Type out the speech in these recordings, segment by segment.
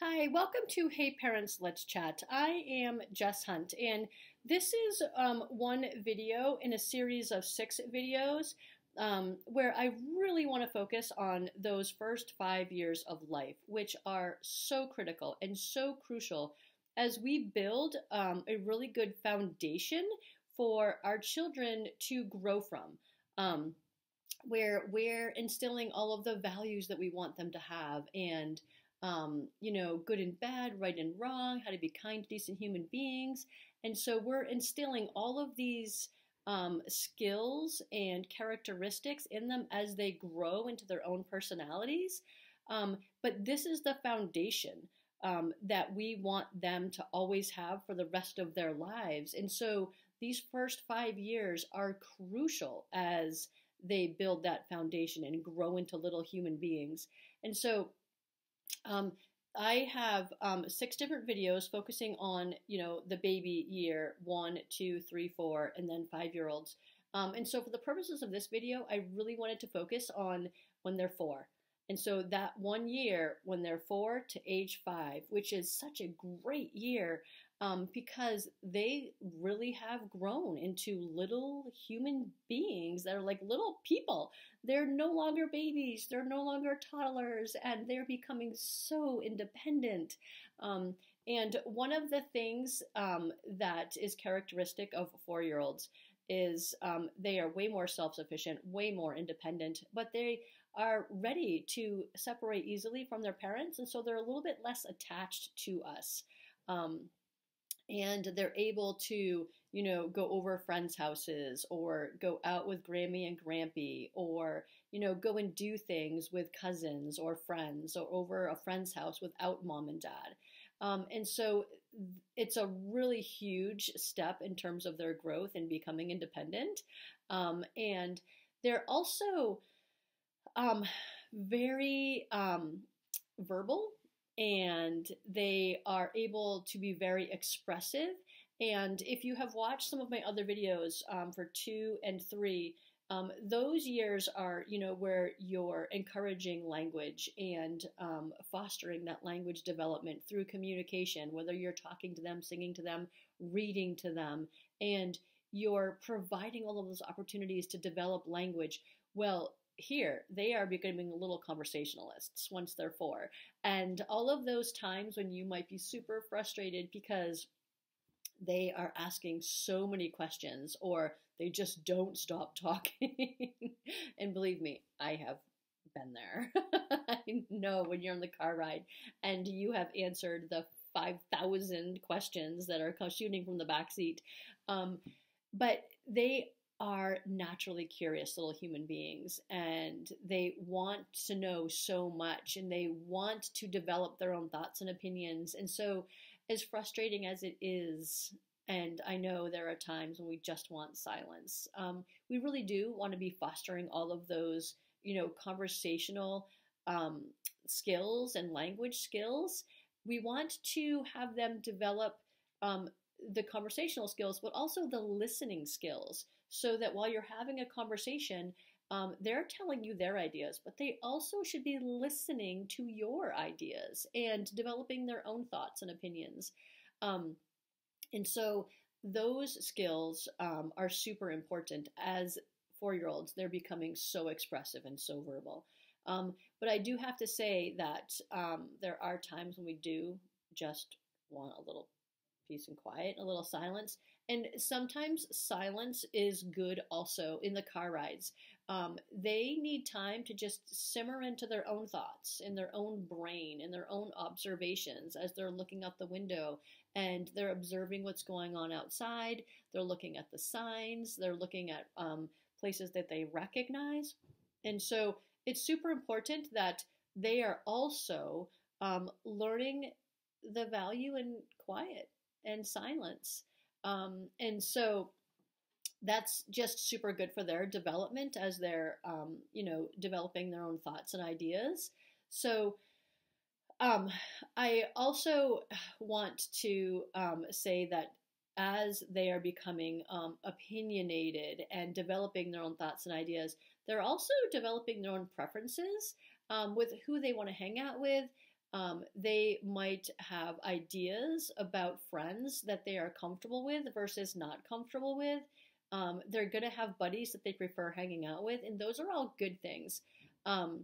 Hi, welcome to Hey Parents, Let's Chat. I am Jess Hunt, and this is one video in a series of 6 videos where I really want to focus on those first 5 years of life, which are so critical and so crucial as we build a really good foundation for our children to grow from. Where we're instilling all of the values that we want them to have and good and bad, right and wrong, how to be kind, decent human beings. And so we're instilling all of these skills and characteristics in them as they grow into their own personalities. But this is the foundation that we want them to always have for the rest of their lives. And so these first 5 years are crucial as they build that foundation and grow into little human beings. And so I have 6 different videos focusing on, the baby year, 1, 2, 3, 4, and then 5-year-olds. And so for the purposes of this video, I really wanted to focus on when they're 4. And so that 1 year when they're 4 to age 5, which is such a great year because they really have grown into little human beings that are like little people. They're no longer babies, they're no longer toddlers, and they're becoming so independent. And one of the things that is characteristic of 4-year-olds is they are way more self-sufficient, way more independent, but they are ready to separate easily from their parents, and so they're a little bit less attached to us. And they're able to, go over friends' houses or go out with Grammy and Grampy or, go and do things with cousins or friends or over a friend's house without mom and dad. And so it's a really huge step in terms of their growth and becoming independent. And they're also very verbal, and they are able to be very expressive. And if you have watched some of my other videos for 2 and 3, those years are, where you're encouraging language and fostering that language development through communication, whether you're talking to them, singing to them, reading to them, and you're providing all of those opportunities to develop language. Well, here, they are becoming little conversationalists once they're 4. And all of those times when you might be super frustrated because they are asking so many questions or they just don't stop talking. And believe me, I have been there. I know when you're on the car ride and you have answered the 5,000 questions that are shooting from the back seat. But they are naturally curious little human beings, and they want to know so much, and they want to develop their own thoughts and opinions. And so as frustrating as it is, and I know there are times when we just want silence, we really do want to be fostering all of those, conversational skills and language skills. We want to have them develop the conversational skills, but also the listening skills, so that while you're having a conversation, they're telling you their ideas, but they also should be listening to your ideas and developing their own thoughts and opinions. And so those skills are super important. As 4-year-olds, they're becoming so expressive and so verbal. But I do have to say that there are times when we do just want a little peace and quiet, a little silence. And sometimes silence is good also in the car rides. They need time to just simmer into their own thoughts, in their own brain, in their own observations as they're looking out the window and they're observing what's going on outside. They're looking at the signs. They're looking at places that they recognize. And so it's super important that they are also learning the value in quiet and silence. And so that's just super good for their development as they're, developing their own thoughts and ideas. So I also want to say that as they are becoming opinionated and developing their own thoughts and ideas, they're also developing their own preferences with who they want to hang out with, They might have ideas about friends that they are comfortable with versus not comfortable with. They're going to have buddies that they prefer hanging out with, and those are all good things. Um,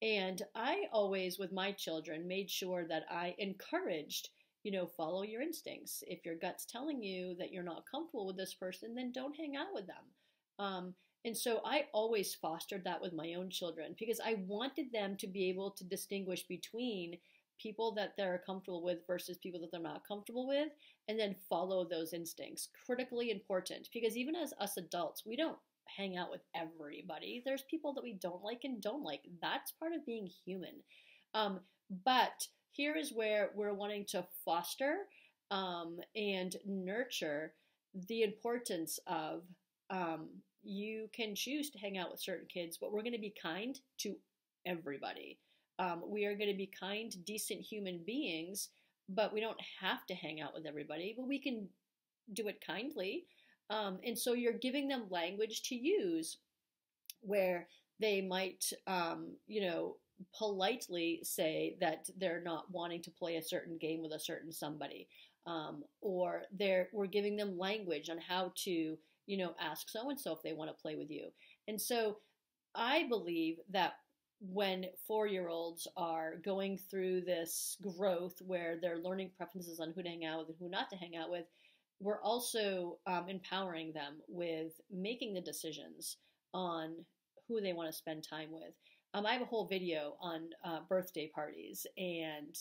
and I always, with my children, made sure that I encouraged, follow your instincts. If your gut's telling you that you're not comfortable with this person, then don't hang out with them. And so I always fostered that with my own children because I wanted them to be able to distinguish between people that they're comfortable with versus people that they're not comfortable with, and then follow those instincts. Critically important because even as us adults, we don't hang out with everybody. There's people that we don't like and don't like. That's part of being human. But here is where we're wanting to foster and nurture the importance of you can choose to hang out with certain kids, but we're going to be kind to everybody. We are going to be kind, decent human beings, but we don't have to hang out with everybody, but we can do it kindly. And so you're giving them language to use where they might, politely say that they're not wanting to play a certain game with a certain somebody. Or we're giving them language on how to, ask so-and-so if they want to play with you. And so I believe that when 4-year-olds are going through this growth where they're learning preferences on who to hang out with and who not to hang out with, we're also empowering them with making the decisions on who they want to spend time with. I have a whole video on birthday parties, and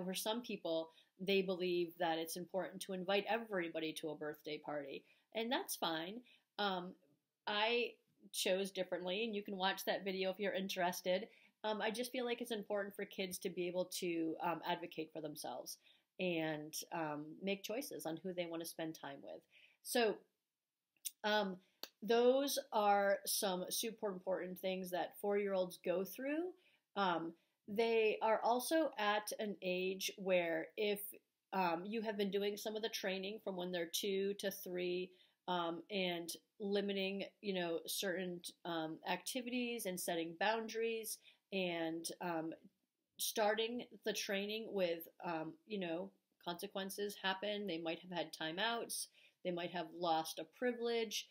for some people, they believe that it's important to invite everybody to a birthday party, and that's fine. I chose differently, and you can watch that video if you're interested. I just feel like it's important for kids to be able to advocate for themselves and make choices on who they want to spend time with. So those are some super important things that 4-year-olds go through. They are also at an age where if you have been doing some of the training from when they're 2 to 3 and limiting, certain activities and setting boundaries and starting the training with, consequences happen. They might have had timeouts. They might have lost a privilege.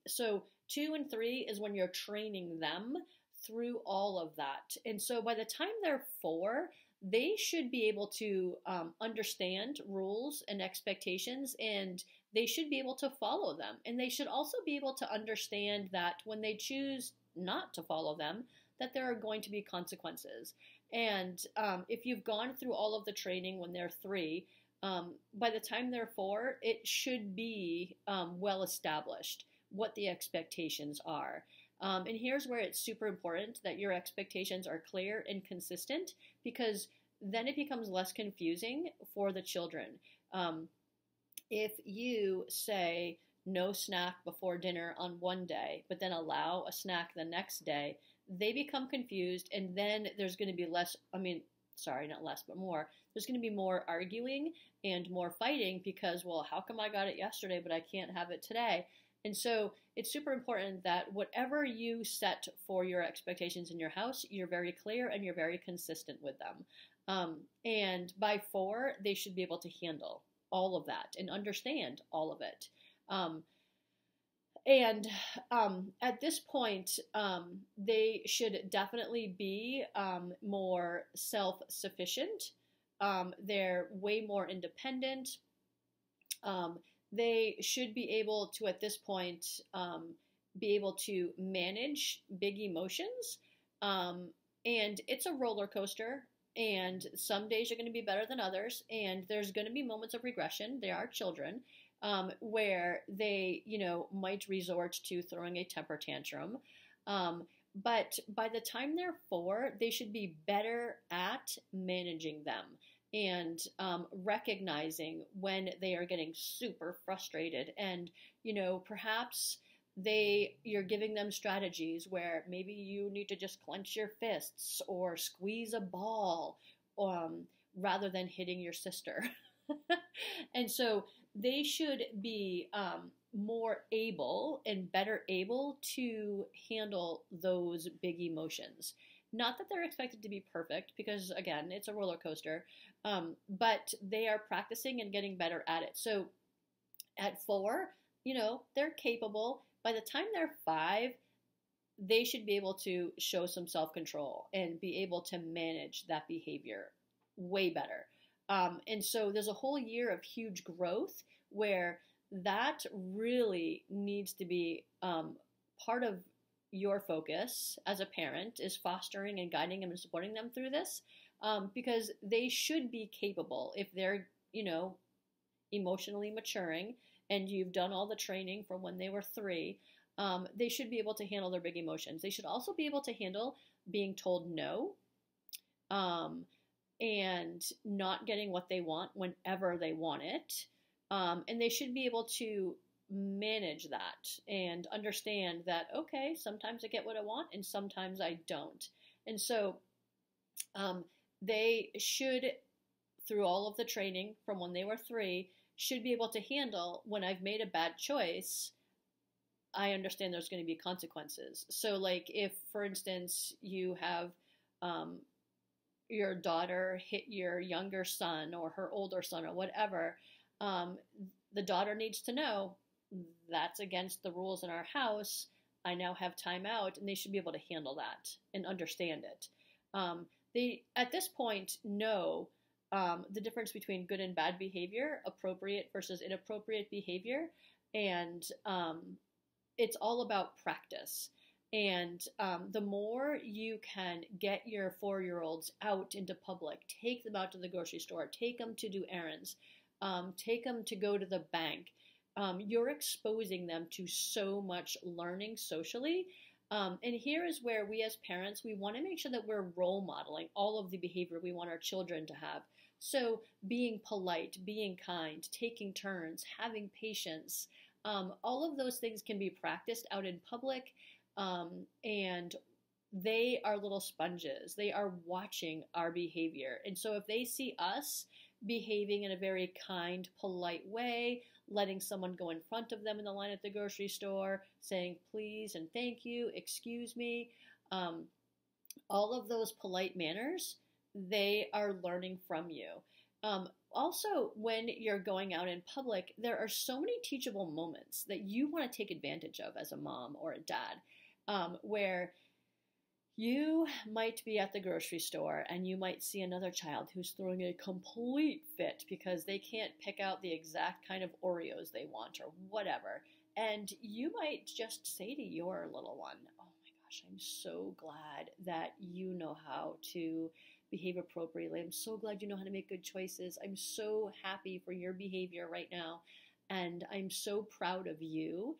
So 2 and 3 is when you're training them through all of that. And so by the time they're 4, they should be able to understand rules and expectations, and they should be able to follow them. And they should also be able to understand that when they choose not to follow them, that there are going to be consequences. And if you've gone through all of the training when they're 3, by the time they're 4, it should be well established what the expectations are. And here's where it's super important that your expectations are clear and consistent, because then it becomes less confusing for the children. If you say no snack before dinner on one day, but then allow a snack the next day, they become confused, and then there's going to be more. There's going to be more arguing and more fighting because, well, how come I got it yesterday, but I can't have it today? And so it's super important that whatever you set for your expectations in your house, you're very clear and you're very consistent with them. And by 4, they should be able to handle all of that and understand all of it. And at this point, they should definitely be more self-sufficient. They're way more independent. They should be able to, at this point, be able to manage big emotions. And it's a roller coaster. And some days are going to be better than others. And there's going to be moments of regression. They are children. Where they, might resort to throwing a temper tantrum. But by the time they're 4, they should be better at managing them and recognizing when they are getting super frustrated. And, perhaps you're giving them strategies where maybe you need to just clench your fists or squeeze a ball rather than hitting your sister. And so they should be more able and better able to handle those big emotions. Not that they're expected to be perfect, because again, it's a roller coaster, but they are practicing and getting better at it. So at 4, they're capable. By the time they're 5, they should be able to show some self-control and be able to manage that behavior way better. And so there's a whole year of huge growth where that really needs to be part of your focus as a parent, is fostering and guiding them and supporting them through this, because they should be capable if they're, emotionally maturing and you've done all the training from when they were 3. They should be able to handle their big emotions. They should also be able to handle being told no, and not getting what they want whenever they want it. And they should be able to manage that and understand that, okay, sometimes I get what I want and sometimes I don't. And so they should, through all of the training from when they were 3, should be able to handle when I've made a bad choice. I understand there's going to be consequences. So like if, for instance, you have your daughter hit your younger son or her older son or whatever, the daughter needs to know that's against the rules in our house. I now have time out, and they should be able to handle that and understand it. They, at this point, know the difference between good and bad behavior, appropriate versus inappropriate behavior, and it's all about practice. And the more you can get your 4-year-olds out into public, take them out to the grocery store, take them to do errands, take them to go to the bank, you're exposing them to so much learning socially. And here is where we as parents, we want to make sure that we're role modeling all of the behavior we want our children to have. So being polite, being kind, taking turns, having patience, all of those things can be practiced out in public, and they are little sponges. They are watching our behavior. And so if they see us behaving in a very kind, polite way, letting someone go in front of them in the line at the grocery store, saying please and thank you, excuse me, all of those polite manners, they are learning from you. Also, when you're going out in public, there are so many teachable moments that you want to take advantage of as a mom or a dad, where you might be at the grocery store and you might see another child who's throwing a complete fit because they can't pick out the exact kind of Oreos they want or whatever. And you might just say to your little one, oh my gosh, I'm so glad that you know how to behave appropriately. I'm so glad you know how to make good choices. I'm so happy for your behavior right now. And I'm so proud of you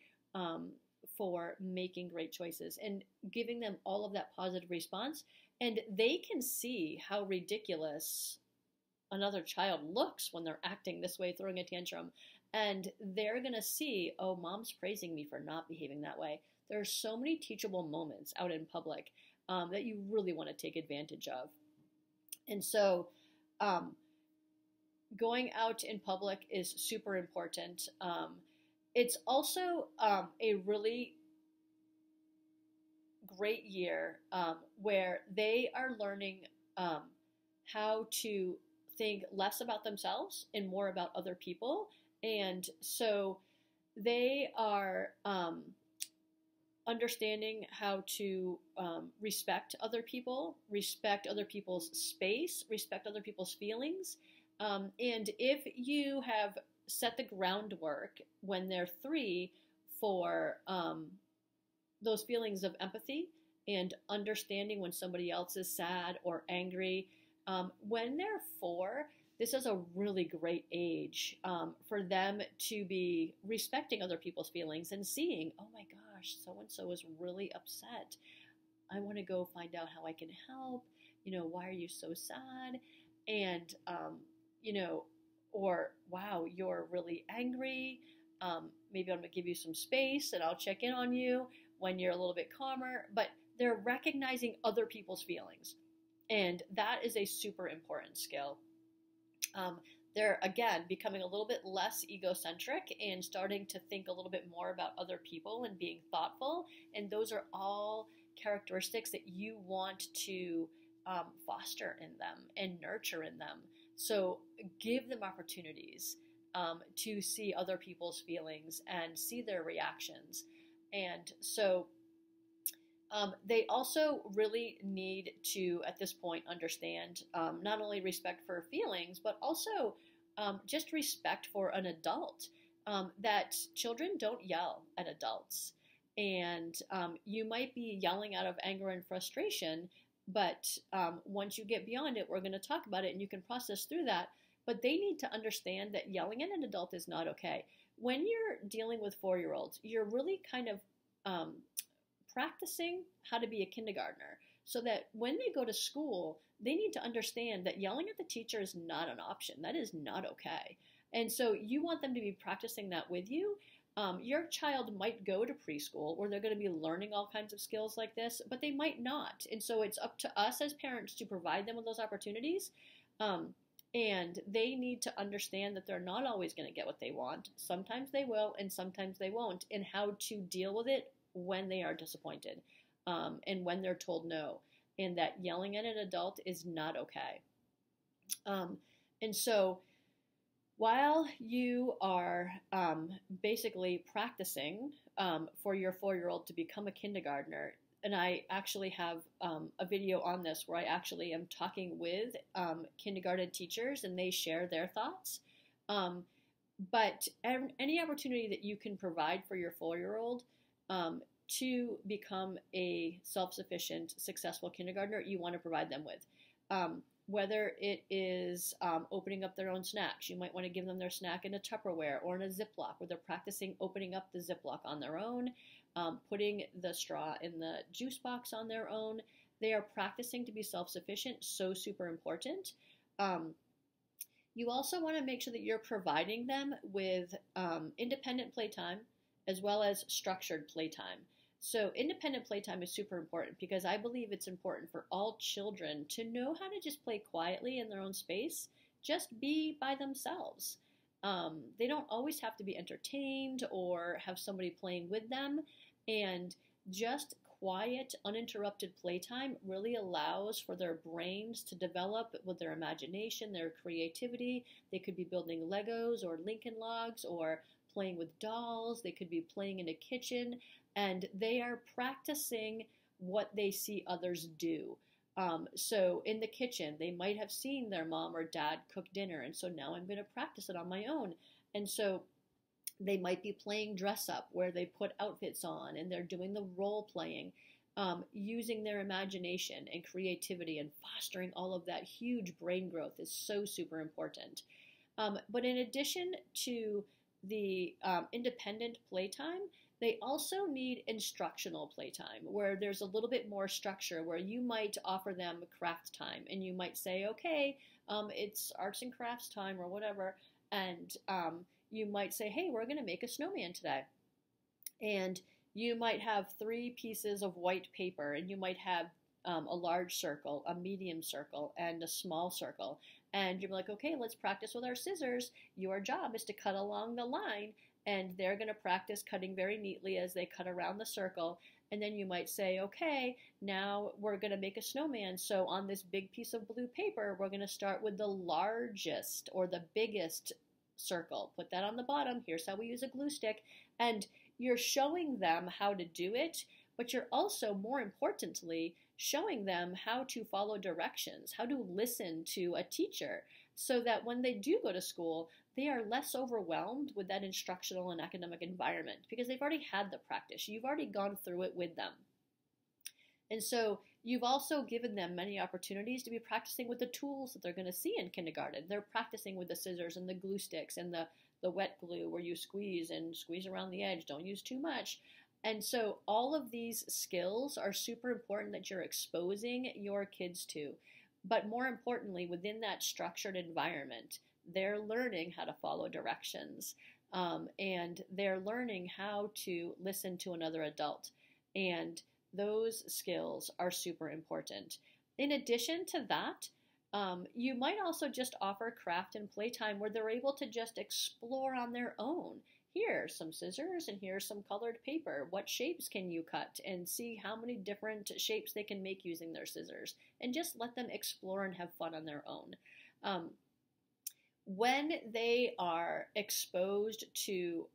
for making great choices, and giving them all of that positive response. And they can see how ridiculous another child looks when they're acting this way, throwing a tantrum. And they're going to see, oh, mom's praising me for not behaving that way. There are so many teachable moments out in public that you really want to take advantage of. And so going out in public is super important. It's also a really great year where they are learning how to think less about themselves and more about other people. And so they are understanding how to respect other people, respect other people's space, respect other people's feelings. And if you have set the groundwork when they're 3 for those feelings of empathy and understanding when somebody else is sad or angry, when they're 4, this is a really great age for them to be respecting other people's feelings and seeing, oh my gosh, so-and-so is really upset. I want to go find out how I can help. Why are you so sad? And, or wow, you're really angry. Maybe I'm going to give you some space and I'll check in on you when you're a little bit calmer. But they're recognizing other people's feelings. And that is a super important skill. They're, again, becoming a little bit less egocentric and starting to think a little bit more about other people and being thoughtful. And those are all characteristics that you want to foster in them and nurture in them. So give them opportunities to see other people's feelings and see their reactions. And so they also really need to, at this point, understand not only respect for feelings, but also just respect for an adult. That children don't yell at adults. And you might be yelling out of anger and frustration, but once you get beyond it, we're going to talk about it and you can process through that. But they need to understand that yelling at an adult is not okay. When you're dealing with 4-year-olds, you're really kind of practicing how to be a kindergartner so that when they go to school, they need to understand that yelling at the teacher is not an option. That is not okay. And so you want them to be practicing that with you. Your child might go to preschool where they're going to be learning all kinds of skills like this, but they might not. And so it's up to us as parents to provide them with those opportunities. And they need to understand that they're not always going to get what they want. Sometimes they will, and sometimes they won't, and how to deal with it when they are disappointed and when they're told no, and that yelling at an adult is not okay. And so while you are basically practicing for your 4-year-old to become a kindergartner, and I actually have a video on this where I actually am talking with kindergarten teachers and they share their thoughts. But any opportunity that you can provide for your 4-year-old to become a self-sufficient, successful kindergartner, you want to provide them with. Whether it is opening up their own snacks, you might want to give them their snack in a Tupperware or in a Ziploc, where they're practicing opening up the Ziploc on their own, putting the straw in the juice box on their own. They are practicing to be self-sufficient, so super important. You also want to make sure that you're providing them with independent playtime as well as structured playtime. So independent playtime is super important because I believe it's important for all children to know how to just play quietly in their own space, just be by themselves. They don't always have to be entertained or have somebody playing with them, and just quiet, uninterrupted playtime really allows for their brains to develop with their imagination, their creativity. They could be building Legos or Lincoln Logs or playing with dolls. They could be playing in a kitchen, and they are practicing what they see others do. So in the kitchen, they might have seen their mom or dad cook dinner, and so now I'm going to practice it on my own. And so they might be playing dress up, where they put outfits on and they're doing the role playing, using their imagination and creativity and fostering all of that huge brain growth is so super important. But in addition to the independent playtime, they also need instructional playtime, where there's a little bit more structure, where you might offer them craft time, and you might say, okay, it's arts and crafts time or whatever, and you might say, hey, we're going to make a snowman today. And you might have 3 pieces of white paper, and you might have a large circle, a medium circle, and a small circle. And you're like, okay, let's practice with our scissors. Your job is to cut along the line, and they're going to practice cutting very neatly as they cut around the circle. And then you might say, okay, now we're going to make a snowman. So on this big piece of blue paper, we're going to start with the largest or the biggest circle. Put that on the bottom. Here's how we use a glue stick. And you're showing them how to do it, but you're also, more importantly, showing them how to follow directions, how to listen to a teacher, so that when they do go to school, they are less overwhelmed with that instructional and academic environment because they've already had the practice. You've already gone through it with them. And so you've also given them many opportunities to be practicing with the tools that they're going to see in kindergarten. They're practicing with the scissors and the glue sticks and the wet glue, where you squeeze around the edge. Don't use too much. And so all of these skills are super important that you're exposing your kids to. But more importantly, within that structured environment, they're learning how to follow directions, and they're learning how to listen to another adult. And those skills are super important. In addition to that, you might also just offer craft and playtime where they're able to just explore on their own. here's some scissors and here's some colored paper. What shapes can you cut? And see how many different shapes they can make using their scissors. And just let them explore and have fun on their own. When they are exposed to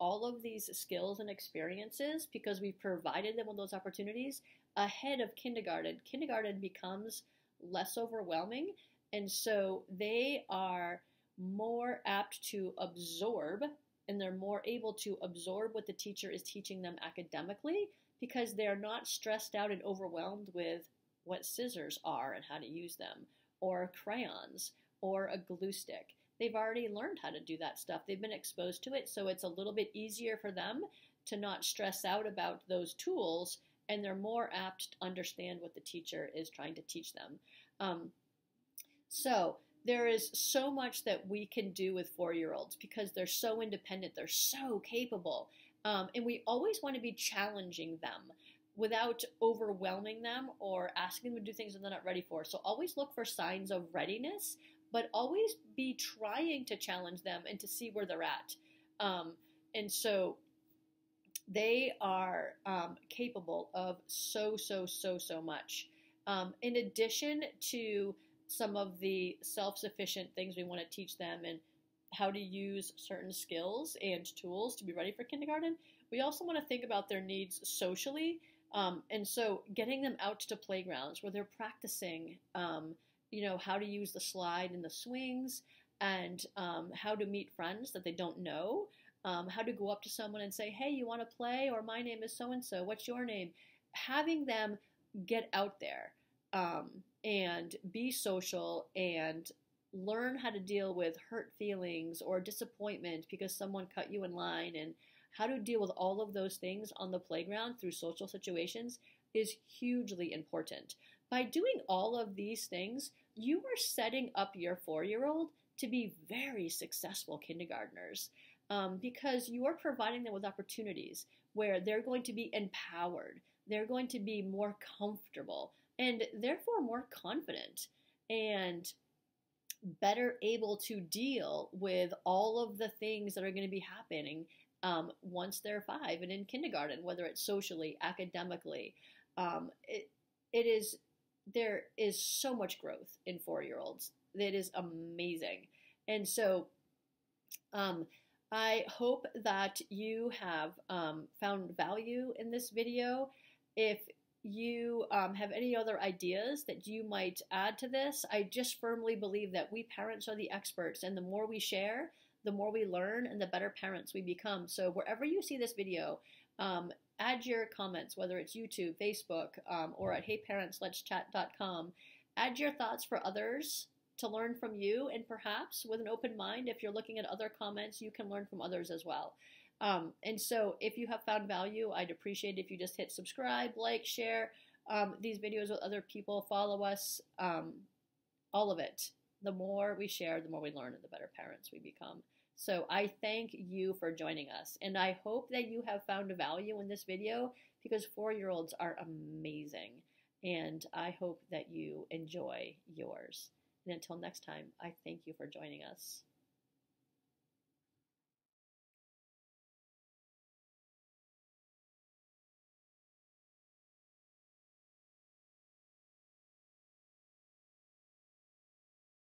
all of these skills and experiences, because we've provided them with those opportunities ahead of kindergarten, kindergarten becomes less overwhelming, and so they are more apt to absorb, and they're more able to absorb what the teacher is teaching them academically, because they're not stressed out and overwhelmed with what scissors are and how to use them, or crayons, or a glue stick. They've already learned how to do that stuff. They've been exposed to it, so it's a little bit easier for them to not stress out about those tools, and they're more apt to understand what the teacher is trying to teach them. So there is so much that we can do with 4-year-olds because they're so independent, they're so capable, and we always want to be challenging them without overwhelming them or asking them to do things that they're not ready for. So always look for signs of readiness, but always be trying to challenge them and to see where they're at. And so they are capable of so much. In addition to some of the self-sufficient things we want to teach them and how to use certain skills and tools to be ready for kindergarten, we also want to think about their needs socially. And so getting them out to playgrounds where they're practicing how to use the slide and the swings, and how to meet friends that they don't know, how to go up to someone and say, hey, you want to play? Or my name is so-and-so, what's your name? Having them get out there and be social and learn how to deal with hurt feelings or disappointment because someone cut you in line, and how to deal with all of those things on the playground through social situations is hugely important. By doing all of these things, you are setting up your 4-year-old to be very successful kindergartners, because you are providing them with opportunities where they're going to be empowered, they're going to be more comfortable, and therefore more confident and better able to deal with all of the things that are going to be happening once they're 5 and in kindergarten, whether it's socially, academically. There is so much growth in 4-year-olds. It is amazing. And so I hope that you have found value in this video. If you have any other ideas that you might add to this, I just firmly believe that we parents are the experts, and the more we share, the more we learn, and the better parents we become. So wherever you see this video, add your comments, whether it's YouTube, Facebook, or at heyparentsletschat.com. Add your thoughts for others to learn from you, and perhaps with an open mind, if you're looking at other comments, you can learn from others as well. And so if you have found value, I'd appreciate it if you just hit subscribe, like, share these videos with other people, follow us, all of it. The more we share, the more we learn, and the better parents we become. So I thank you for joining us, and I hope that you have found value in this video, because 4-year-olds are amazing, and I hope that you enjoy yours. And until next time, I thank you for joining us.